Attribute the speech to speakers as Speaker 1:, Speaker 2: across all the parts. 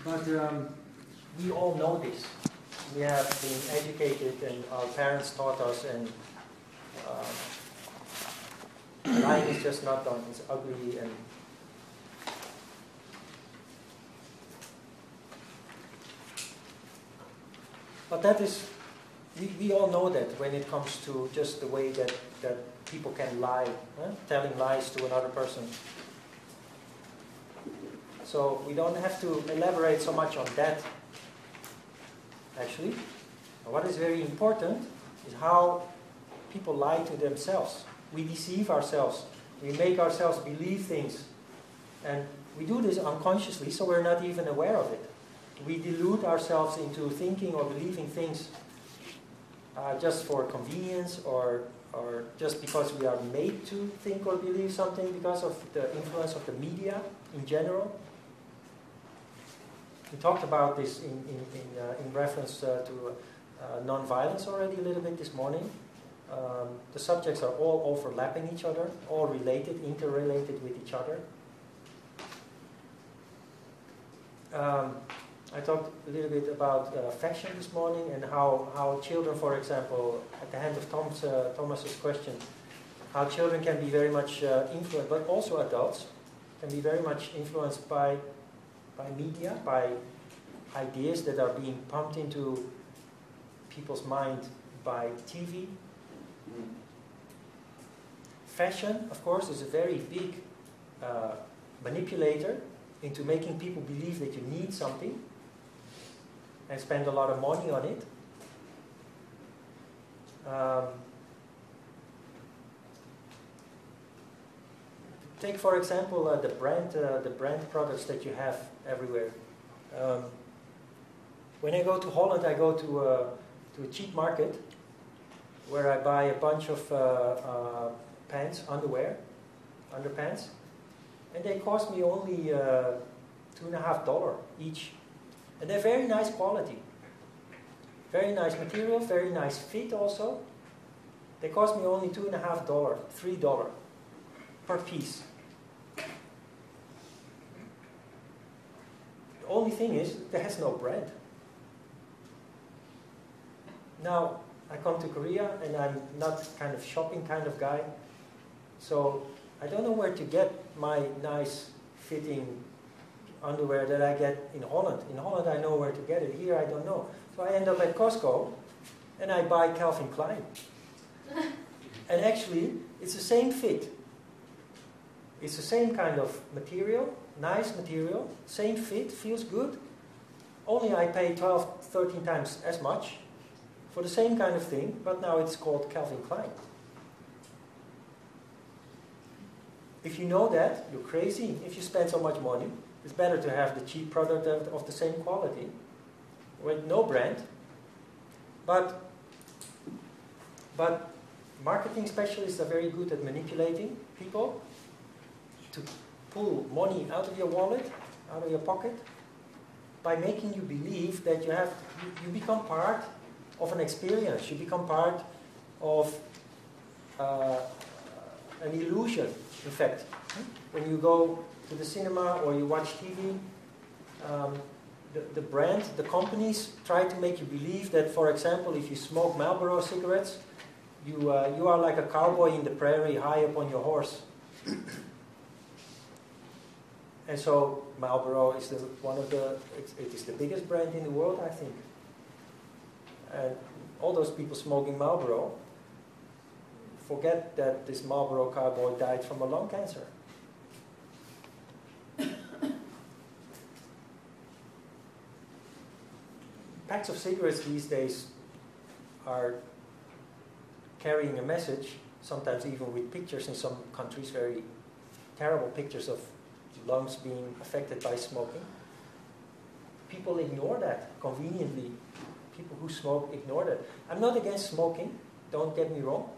Speaker 1: But we all know this. We have been educated, and our parents taught us, and lying is just not done. It's ugly, and but that is, we all know that when it comes to just the way that people can lie, telling lies to another person. So we don't have to elaborate so much on that, actually. What is very important is how people lie to themselves. We deceive ourselves. We make ourselves believe things. And we do this unconsciously, so we're not even aware of it. We delude ourselves into thinking or believing things just for convenience, or just because we are made to think or believe something because of the influence of the media in general. We talked about this in reference to non-violence already a little bit this morning. The subjects are all overlapping each other, all related, interrelated with each other. I talked a little bit about fashion this morning, and how children, for example, at the hand of Thomas's question, how children can be very much influenced, but also adults, can be very much influenced by media, by ideas that are being pumped into people's mind by TV. Fashion, of course, is a very big manipulator into making people believe that you need something and spend a lot of money on it. Take, for example, the brand products that you have everywhere. When I go to Holland, I go to a cheap market where I buy a bunch of underpants, and they cost me only $2.50 each. And they're very nice quality. Very nice material, very nice fit also. They cost me only $2.50, $3 per piece. The only thing is, there has no brand. Now, I come to Korea and I'm not kind of shopping kind of guy. So I don't know where to get my nice fitting underwear that I get in Holland. In Holland I know where to get it. Here I don't know. So I end up at Costco and I buy Calvin Klein. And actually, it's the same fit. It's the same kind of material, nice material, same fit, feels good. Only I pay 12, 13 times as much for the same kind of thing, but now it's called Calvin Klein. If you know that, you're crazy. If you spend so much money, it's better to have the cheap product of the same quality with no brand. But marketing specialists are very good at manipulating people to pull money out of your wallet, out of your pocket, by making you believe that you become part of an experience. You become part of an illusion, in fact. When you go to the cinema or you watch TV, the brand, the companies try to make you believe that, for example, if you smoke Marlboro cigarettes, you are like a cowboy in the prairie, high up on your horse. And so Marlboro is it is the biggest brand in the world, I think. And all those people smoking Marlboro forget that this Marlboro cowboy died from a lung cancer. Packs of cigarettes these days are carrying a message, sometimes even with pictures in some countries, very terrible pictures of lungs being affected by smoking. People ignore that conveniently. People who smoke ignore that. I'm not against smoking, don't get me wrong.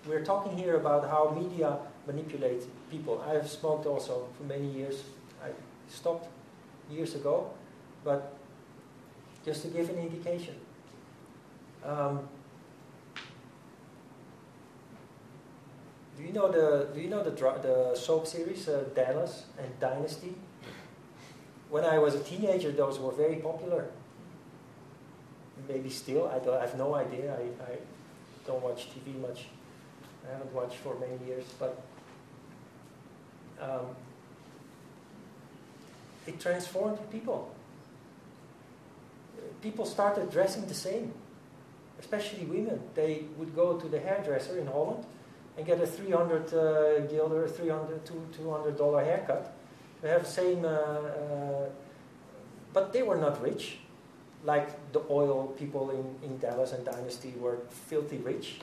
Speaker 1: We're talking here about how media manipulate people. I have smoked also for many years. I stopped years ago, but just to give an indication. Do you know the soap series Dallas and Dynasty? when I was a teenager, those were very popular. Maybe still, I have no idea. I don't watch TV much. I haven't watched for many years, but it transformed people. People started dressing the same, especially women. They would go to the hairdresser in Holland and get a 300 guilder, $200 haircut. They have the same, but they were not rich. Like the oil people in Dallas and Dynasty were filthy rich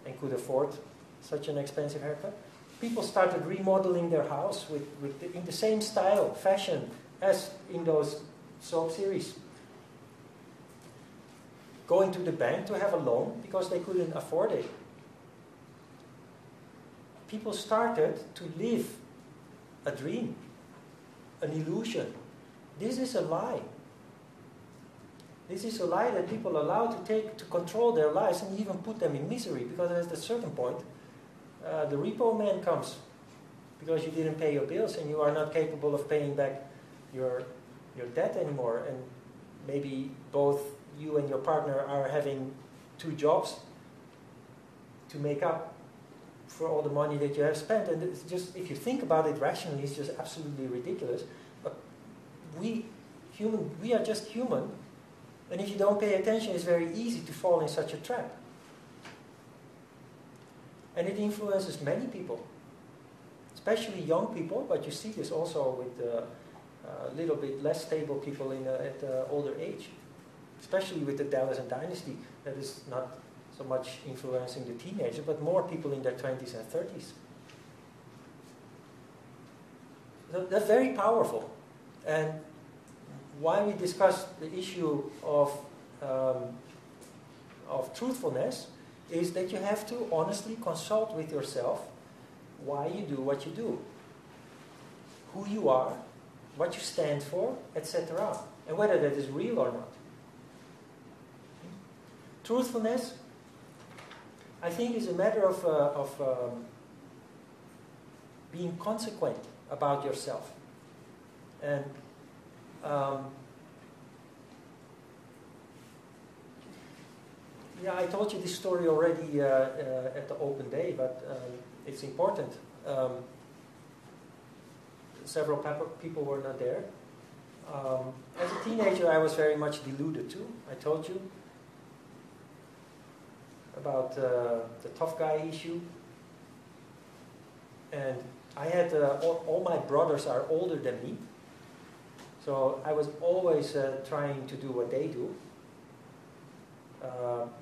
Speaker 1: and could afford such an expensive haircut. People started remodeling their house in the same style, fashion, as in those soap series. Going to the bank to have a loan because they couldn't afford it. People started to live a dream, an illusion. This is a lie. This is a lie that people allow to control their lives and even put them in misery, because at a certain point the repo man comes because you didn't pay your bills and you are not capable of paying back your debt anymore, and maybe both you and your partner are having 2 jobs to make up for all the money that you have spent. And it's just, if you think about it rationally, it's just absolutely ridiculous. But we are just human, and if you don't pay attention, it's very easy to fall in such a trap. And it influences many people, especially young people, but you see this also with a little bit less stable people at older age, especially with the Dallas and Dynasty. That is not so much influencing the teenager, but more people in their 20s and 30s. So that's very powerful. And why we discuss the issue of truthfulness is that you have to honestly consult with yourself why you do what you do, who you are, what you stand for, etc., and whether that is real or not. Truthfulness, I think, is a matter of being consequent about yourself. And yeah, I told you this story already at the open day, but it's important. Several people were not there. As a teenager, I was very much deluded too. I told you about the tough guy issue. And I had, all my brothers are older than me. So I was always trying to do what they do.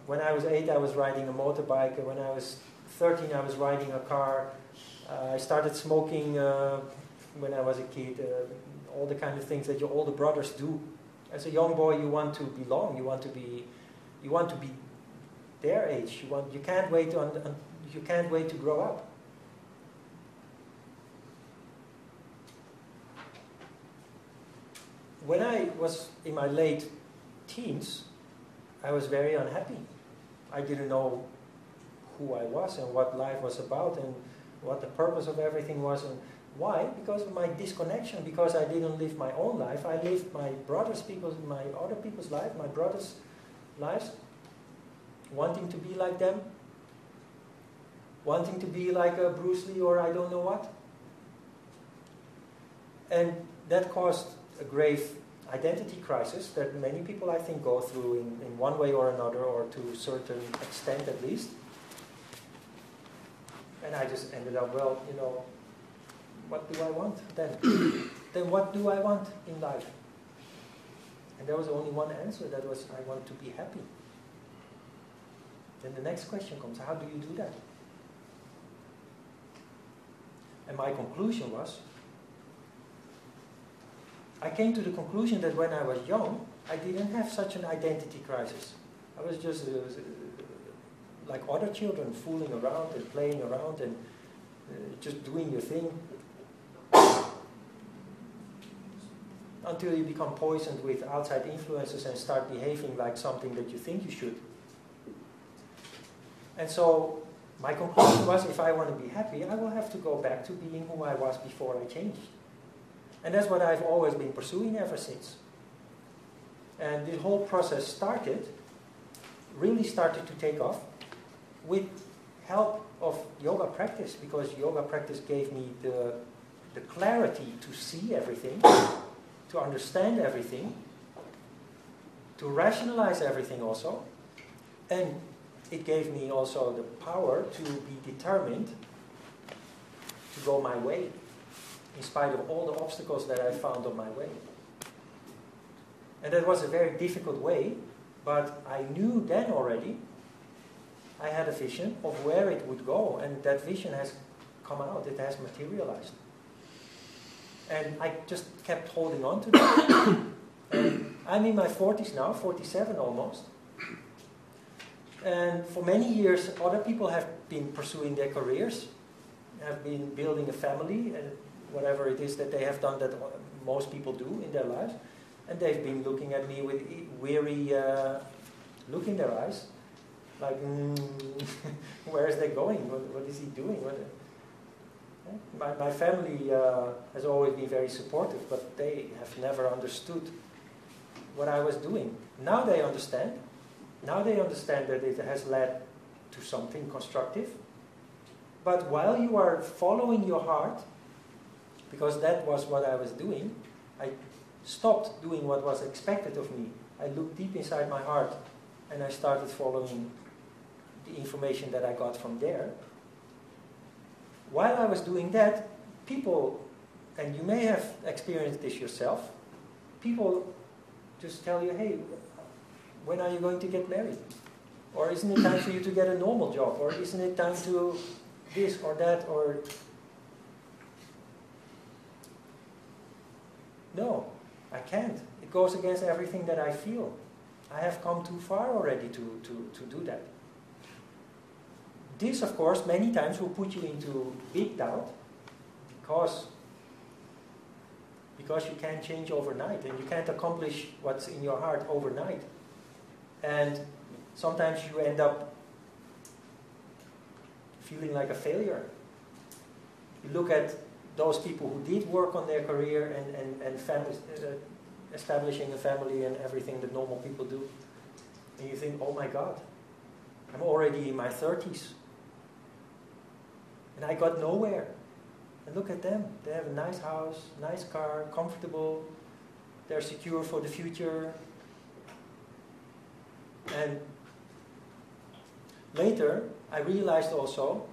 Speaker 1: When I was 8, I was riding a motorbike. When I was 13, I was riding a car. I started smoking when I was a kid. All the kind of things that your older brothers do. As a young boy, you want to belong. You want to be their age. You can't wait to grow up. When I was in my late teens, I was very unhappy. I didn't know who I was and what life was about and what the purpose of everything was. And why? Because of my disconnection, because I didn't live my own life. I lived my other people's life, my brothers' lives, wanting to be like them, wanting to be like a Bruce Lee or I don't know what. And that caused a grave identity crisis that many people, I think, go through in one way or another, or to a certain extent at least. And I just ended up, well, what do I want then? Then what do I want in life? And there was only one answer, that was, I want to be happy. Then the next question comes, how do you do that? And my conclusion was, I came to the conclusion that when I was young, I didn't have such an identity crisis. I was just like other children, fooling around and playing around and just doing your thing. Until you become poisoned with outside influences and start behaving like something that you think you should. And so my conclusion was, if I want to be happy, I will have to go back to being who I was before I changed. And that's what I've always been pursuing ever since. And this whole process really started to take off with help of yoga practice, because yoga practice gave me the clarity to see everything, to understand everything, to rationalize everything also, and it gave me also the power to be determined to go my way, in spite of all the obstacles that I found on my way. And that was a very difficult way, but I knew then already, I had a vision of where it would go, and that vision has come out, it has materialized. And I just kept holding on to that. And I'm in my 40s now, 47 almost. And for many years, other people have been pursuing their careers, have been building a family, and whatever it is that they have done that most people do in their lives. And they've been looking at me with weary look in their eyes, like, where is they going? What is he doing? My family has always been very supportive, but they have never understood what I was doing. Now they understand. Now they understand that it has led to something constructive. But while you are following your heart, because that was what I was doing, I stopped doing what was expected of me. I looked deep inside my heart and I started following the information that I got from there. While I was doing that, people, and you may have experienced this yourself, people just tell you, hey, when are you going to get married? Or isn't it time for you to get a normal job? Or isn't it time to this or that? Or no, I can't. It goes against everything that I feel. I have come too far already to do that. This, of course, many times will put you into big doubt because you can't change overnight and you can't accomplish what's in your heart overnight. And sometimes you end up feeling like a failure. You look at those people who did work on their career and families, establishing a family and everything that normal people do, and you think, oh my God, I'm already in my 30s. And I got nowhere. And look at them. They have a nice house, nice car, comfortable. They're secure for the future. And later, I realized also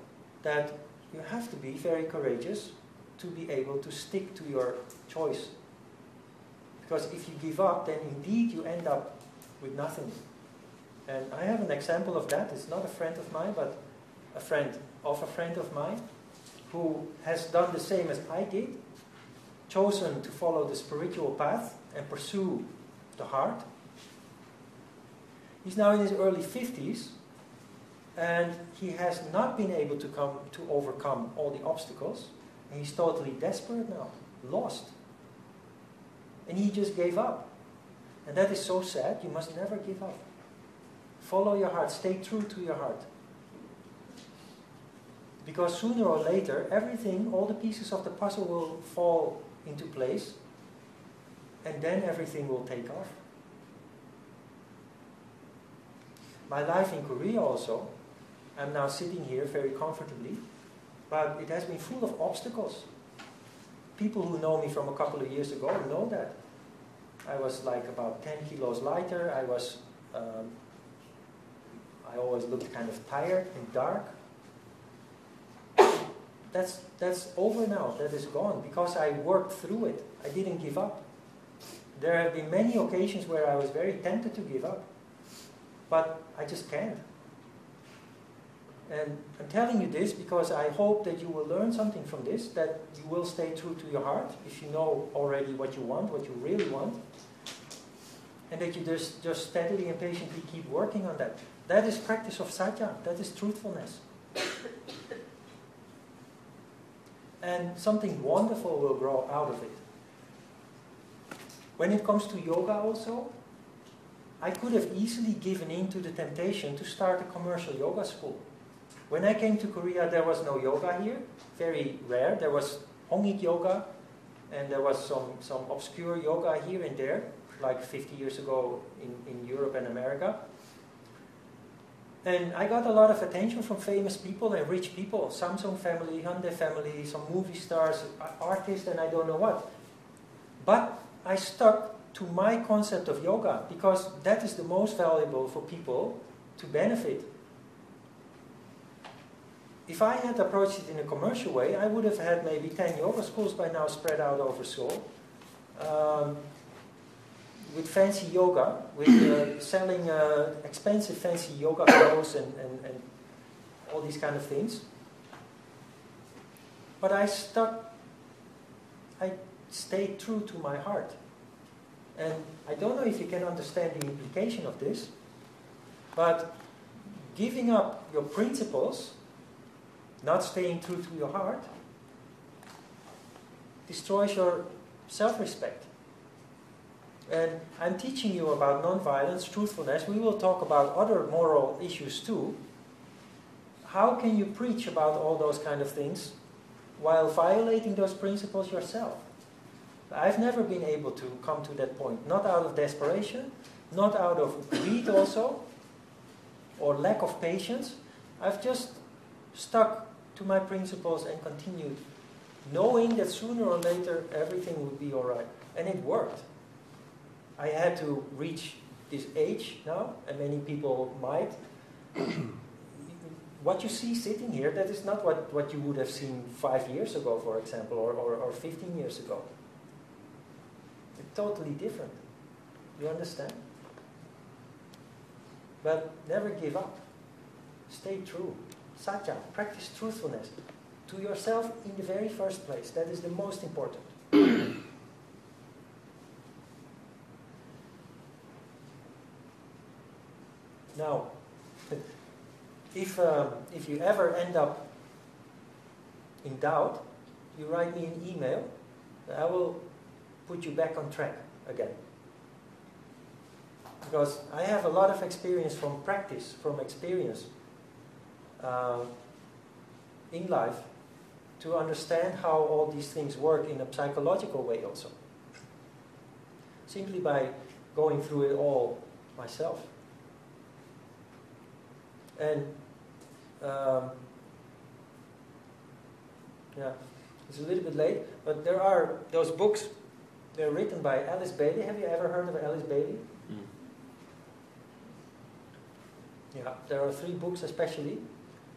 Speaker 1: that you have to be very courageous to be able to stick to your choice. Because if you give up, then indeed you end up with nothing. And I have an example of that. It's not a friend of mine, but a friend of a friend of mine who has done the same as I did, chosen to follow the spiritual path and pursue the heart. He's now in his early 50s, and he has not been able to overcome all the obstacles, and he's totally desperate now, lost. And he just gave up. And that is so sad. You must never give up. Follow your heart, stay true to your heart. Because sooner or later, everything, all the pieces of the puzzle will fall into place, and then everything will take off. My life in Korea also, I'm now sitting here very comfortably, but it has been full of obstacles. People who know me from a couple of years ago know that. I was like about 10 kilos lighter, I always looked kind of tired and dark. That's over now, that is gone, because I worked through it. I didn't give up. There have been many occasions where I was very tempted to give up, but I just can't. And I'm telling you this because I hope that you will learn something from this, that you will stay true to your heart, if you know already what you want, what you really want, and that you just steadily and patiently keep working on that. That is practice of Satya, that is truthfulness. And something wonderful will grow out of it. When it comes to yoga also, I could have easily given in to the temptation to start a commercial yoga school. When I came to Korea, there was no yoga here, very rare. There was Hongik yoga, and there was some obscure yoga here and there, like 50 years ago in Europe and America. And I got a lot of attention from famous people and rich people, Samsung family, Hyundai family, some movie stars, artists, and I don't know what. But I stuck to my concept of yoga because that is the most valuable for people to benefit. If I had approached it in a commercial way, I would have had maybe 10 yoga schools by now spread out over Seoul. With fancy yoga, with selling expensive fancy yoga clothes and all these kind of things. But I stayed true to my heart. And I don't know if you can understand the implication of this, but giving up your principles, not staying true to your heart, destroys your self-respect. And I'm teaching you about non-violence, truthfulness. We will talk about other moral issues too. How can you preach about all those kind of things while violating those principles yourself? I've never been able to come to that point. Not out of desperation, not out of greed also, or lack of patience. I've just stuck to my principles and continued, knowing that sooner or later everything would be all right. And it worked. I had to reach this age now, and many people might. What you see sitting here, that is not what you would have seen 5 years ago, for example, or 15 years ago. It's totally different. You understand? But never give up. Stay true. Satya, practice truthfulness to yourself in the very first place. That is the most important. Now, if you ever end up in doubt, you write me an email. I will put you back on track again. Because I have a lot of experience from practice, from experience in life, to understand how all these things work in a psychological way also. Simply by going through it all myself. And yeah, it's a little bit late, but there are those books. They're written by Alice Bailey. Have you ever heard of Alice Bailey? Mm. Yeah, there are 3 books especially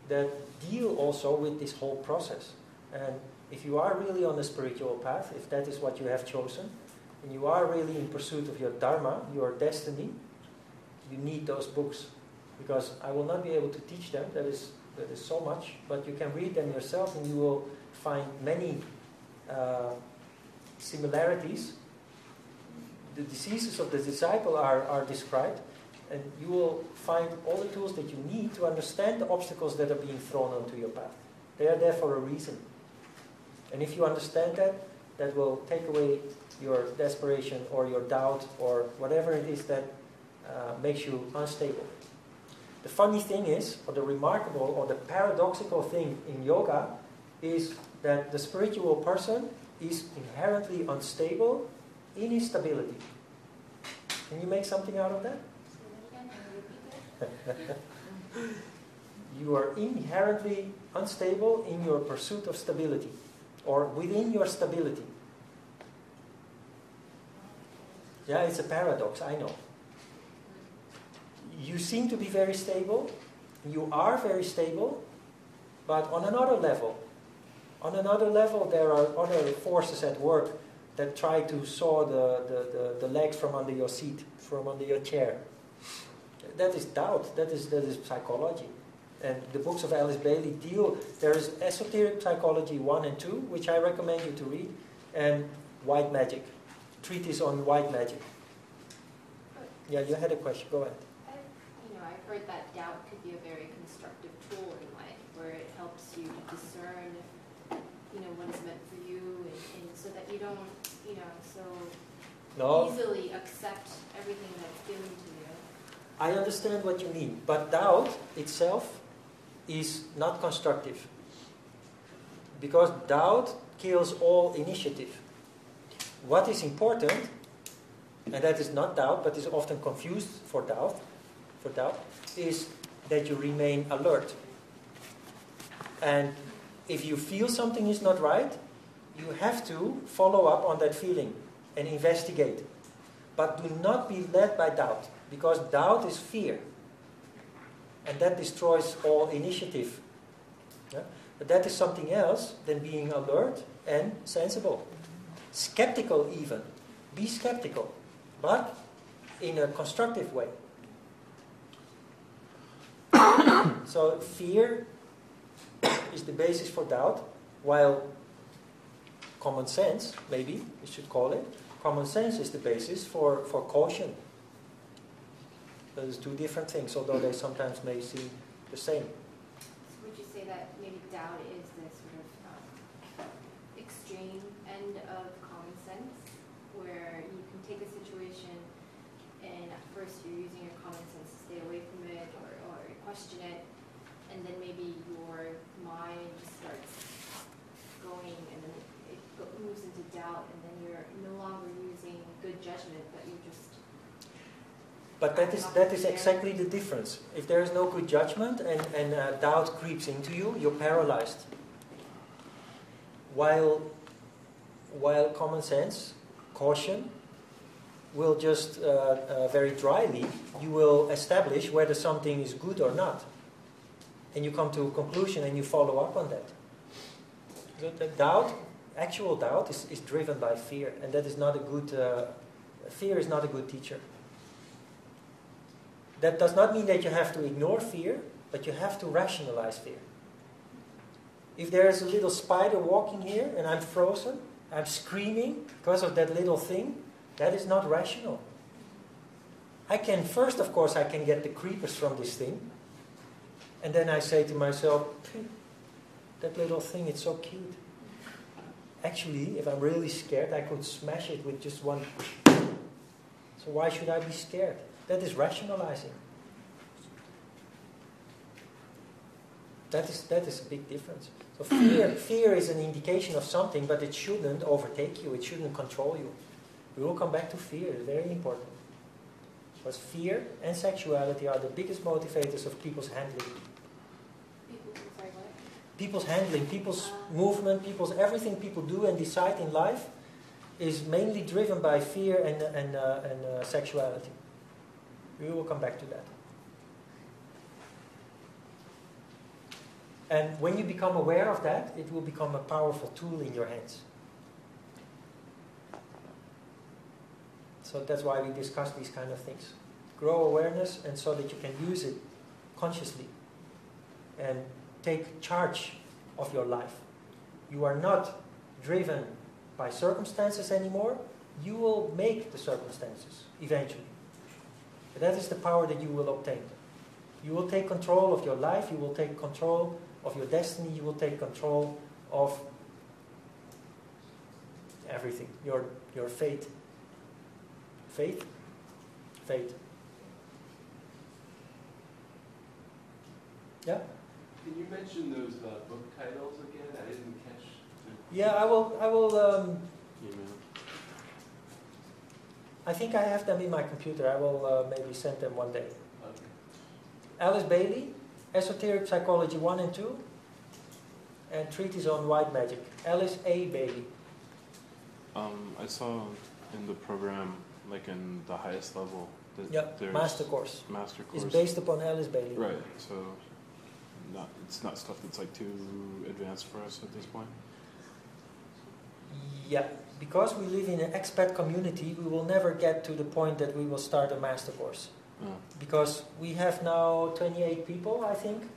Speaker 1: that deal also with this whole process. And if you are really on a spiritual path, if that is what you have chosen, and you are really in pursuit of your dharma, your destiny, you need those books. Because I will not be able to teach them, that is so much, but you can read them yourself and you will find many similarities. The diseases of the disciple are described, and you will find all the tools that you need to understand the obstacles that are being thrown onto your path. They are there for a reason. And if you understand that, that will take away your desperation or your doubt or whatever it is that makes you unstable. The funny thing is, or the remarkable or the paradoxical thing in yoga is that the spiritual person is inherently unstable in his stability. Can you make something out of that? You are inherently unstable in your pursuit of stability, or within your stability. Yeah, it's a paradox, I know. You seem to be very stable, you are very stable, but on another level. On another level, there are other forces at work that try to saw the legs from under your seat, from under your chair. That is doubt, that is psychology. And the books of Alice Bailey deal, there is Esoteric Psychology 1 and 2, which I recommend you to read, and White Magic, treatise on white magic. Yeah, you had a question, go ahead.
Speaker 2: I've heard that doubt could be a very constructive tool in life, where it helps you to discern, what is meant for you, and so that you don't, easily accept everything that's given to you.
Speaker 1: I understand what you mean, but doubt itself is not constructive. Because doubt kills all initiative. what is important, and that is not doubt, but is often confused for doubt, is that you remain alert. And if you feel something is not right, you have to follow up on that feeling and investigate. But do not be led by doubt, because doubt is fear. And that destroys all initiative. Yeah? But that is something else than being alert and sensible. Skeptical even. Be skeptical, but in a constructive way. So fear is the basis for doubt, while common sense, maybe we should call it, common sense is the basis for caution. Those two different things, although they sometimes may seem the same.
Speaker 2: Would you say that maybe doubt is the sort of extreme end of common sense, where you can take a situation and at first you're using your common sense to stay away from it or question it, and then maybe your mind just starts going and then it moves into doubt, and then you're no longer using good judgment, but you just...
Speaker 1: But that is exactly the difference. If there is no good judgment and doubt creeps into you, you're paralyzed. While common sense, caution, will just very dryly, you will establish whether something is good or not. And you come to a conclusion and you follow up on that. The doubt, actual doubt, is driven by fear, and that is not a good, fear is not a good teacher. That does not mean that you have to ignore fear, but you have to rationalize fear. If there is a little spider walking here and I'm frozen, I'm screaming because of that little thing, that is not rational. I can, first of course, I can get the creepers from this thing, and then I say to myself, that little thing, it's so cute. Actually, if I'm really scared, I could smash it with just one. So why should I be scared? That is rationalizing. That is a big difference. So fear is an indication of something, but it shouldn't overtake you. It shouldn't control you. We will come back to fear. It's very important. Because fear and sexuality are the biggest motivators of people's handling. People's handling, people's movement, everything people do and decide in life is mainly driven by fear and sexuality. We will come back to that. And when you become aware of that, it will become a powerful tool in your hands. So that's why we discuss these kind of things. Grow awareness, and so that you can use it consciously and take charge of your life. You are not driven by circumstances anymore. You will make the circumstances eventually. But that is the power that you will obtain. You will take control of your life. You will take control of your destiny. You will take control of everything. Your fate. Faith? Fate. Yeah?
Speaker 3: Can you mention those book titles again? I didn't catch.
Speaker 1: Yeah, I will. I think I have them in my computer. I will maybe send them one day.
Speaker 3: Okay.
Speaker 1: Alice Bailey, Esoteric Psychology 1 and 2, and Treatise on White Magic. Alice A. Bailey.
Speaker 4: I saw in the program, like in the highest level,
Speaker 1: that there's Master Course.
Speaker 4: Master Course.
Speaker 1: It's based upon Alice Bailey.
Speaker 4: Right. So, it's not stuff that's like too advanced for us at this point.
Speaker 1: Yeah, because we live in an expat community, we will never get to the point that we will start a Master Course.
Speaker 4: Oh.
Speaker 1: Because we have now 28 people, I think.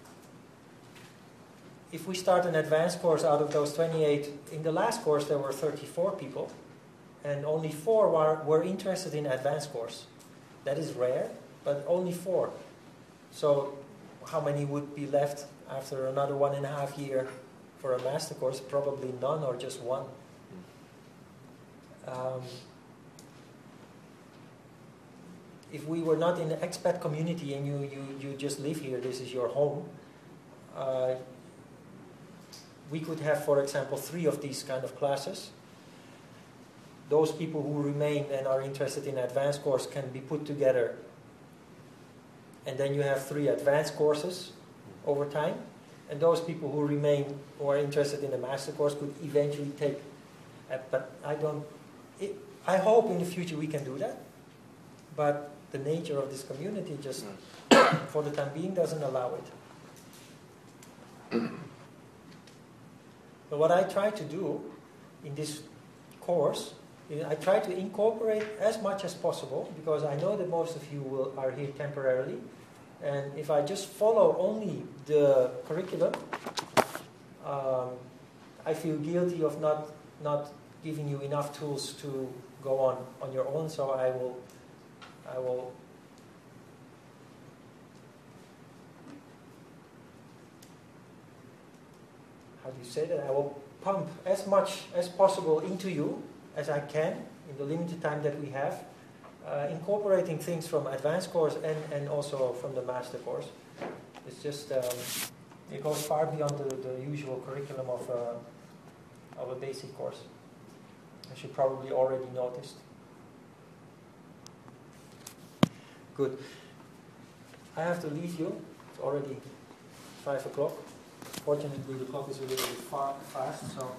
Speaker 1: If we start an advanced course out of those 28, in the last course there were 34 people, and only 4 were interested in advanced course. That is rare, but only 4. So how many would be left after another 1.5 years for a master course? Probably none, or just 1. If we were not in an expat community and you just live here, this is your home, we could have, for example, 3 of these kind of classes. those people who remain and are interested in advanced course can be put together. And then you have 3 advanced courses over time. And those people who remain, who are interested in the master course, could eventually take. But I hope in the future we can do that. But the nature of this community just, for the time being, doesn't allow it. But what I try to do in this course, I try to incorporate as much as possible, because I know that most of you are here temporarily. And if I just follow only the curriculum, I feel guilty of not giving you enough tools to go on your own. So I will how do you say that? I will pump as much as possible into you as I can in the limited time that we have, incorporating things from advanced course and also from the master course. It's just, it goes far beyond the usual curriculum of a basic course, as you probably already noticed. Good. I have to leave you. It's already 5 o'clock. Fortunately, the clock is a little bit fast, so